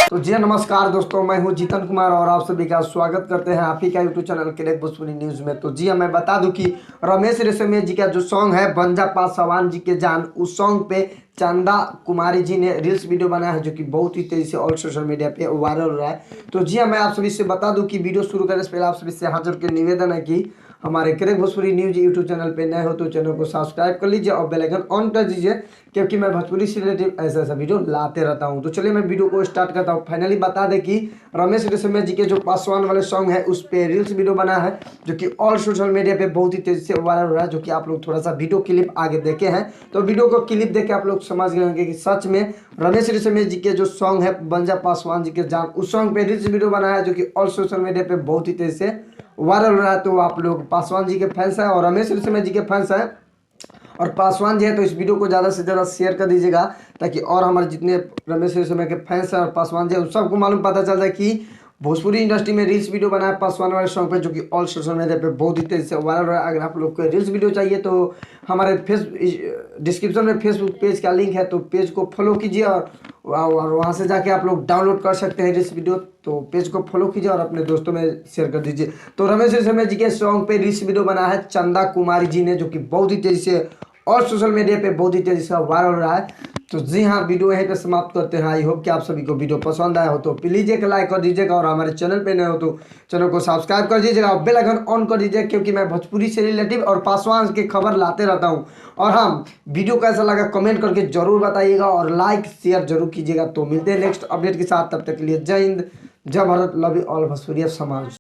तो जी नमस्कार दोस्तों, मैं हूं जीतन कुमार और आप सभी का स्वागत करते हैं आप ही का YouTube channel crack Bhojpuri news में। तो जी मैं बता दूं कि रमेश रेशमिया जी का जो सॉन्ग है बंजा पासवान जी के जान, उस सॉन्ग पे चंदा कुमारी जी ने रील्स वीडियो बनाया है जो कि बहुत ही तेजी से ऑल सोशल मीडिया पे वायरल हो रहा है। तो जी मैं आप सभी से बता दूं कि वीडियो शुरू करने से पहले आप सभी से हाथ जोड़ के निवेदन है कि हमारे crack Bhojpuri news YouTube channel पे नए हो तो चैनल को सब्सक्राइब कर लीजिए और बेल आइकन ऑन कर दीजिए, क्योंकि मैं भोजपुरी से रिलेटेड ऐसा ऐसा वीडियो लाते रहता हूं। तो चलिए मैं वीडियो को स्टार्ट करता हूं। फाइनली बता दें कि रमेश रेशमिया जी के जो पासवान वाले सॉन्ग है उस पे रील्स वीडियो बना है जो कि ऑल सोशल मीडिया पे बहुत ही तेजी से वायरल हो रहा है, जो कि आप लोग थोड़ा सा वीडियो क्लिप आगे देखे हैं। तो वीडियो को क्लिप देख के आप लोग समझ गए होंगे कि सच में रमेश रेशमिया जी के जो सॉन्ग है बंजा पासवान जी के जान, उस सॉन्ग पे रील्स वीडियो बना है जो कि ऑल सोशल मीडिया पे बहुत ही तेजी से वायरल हो रहा है। तो आप लोग पासवान जी के फैंस हैं और रमेश रेशमिया जी के फैंस हैं और पासवान जी है, तो इस वीडियो को ज़्यादा से ज़्यादा शेयर कर दीजिएगा ताकि और हमारे जितने रमेश रेशमिया के फैंस हैं और पासवान जी है उन सबको मालूम पता चल जाए कि भोजपुरी इंडस्ट्री में रील्स वीडियो बनाया पासवान वाले सॉन्ग पे जो कि ऑल सोशल मीडिया पे बहुत ही तेजी से वायरल हो रहा है। अगर आप लोग को रील्स वीडियो चाहिए तो हमारे डिस्क्रिप्शन में फेसबुक पेज का लिंक है, तो पेज को फॉलो कीजिए और वहाँ से जाके आप लोग डाउनलोड कर सकते हैं रील्स वीडियो। तो पेज को फॉलो कीजिए और अपने दोस्तों में शेयर कर दीजिए। तो रमेश रेशमिया जी के सॉन्ग पे रील्स वीडियो बनाया है चंदा कुमारी जी ने, जो कि बहुत ही तेजी से और सोशल मीडिया पे बहुत ही तेजी से वायरल हो रहा है। तो जी हाँ, वीडियो यहीं पे समाप्त करते हैं। आई होप कि आप सभी को वीडियो पसंद आया हो तो प्लीज एक लाइक कर दीजिएगा और हमारे चैनल पे नए हो तो चैनल को सब्सक्राइब कर दीजिएगा और बेल आइकन ऑन कर दीजिएगा, क्योंकि मैं भोजपुरी से रिलेटिव और पासवान की खबर लाते रहता हूँ। और हाँ, वीडियो कैसा लगा कमेंट करके जरूर बताइएगा और लाइक शेयर जरूर कीजिएगा। तो मिलते हैं नेक्स्ट अपडेट के साथ, तब तक के लिए जय हिंद, जय भारत, लव यू ऑल भोजपुरिया समाज।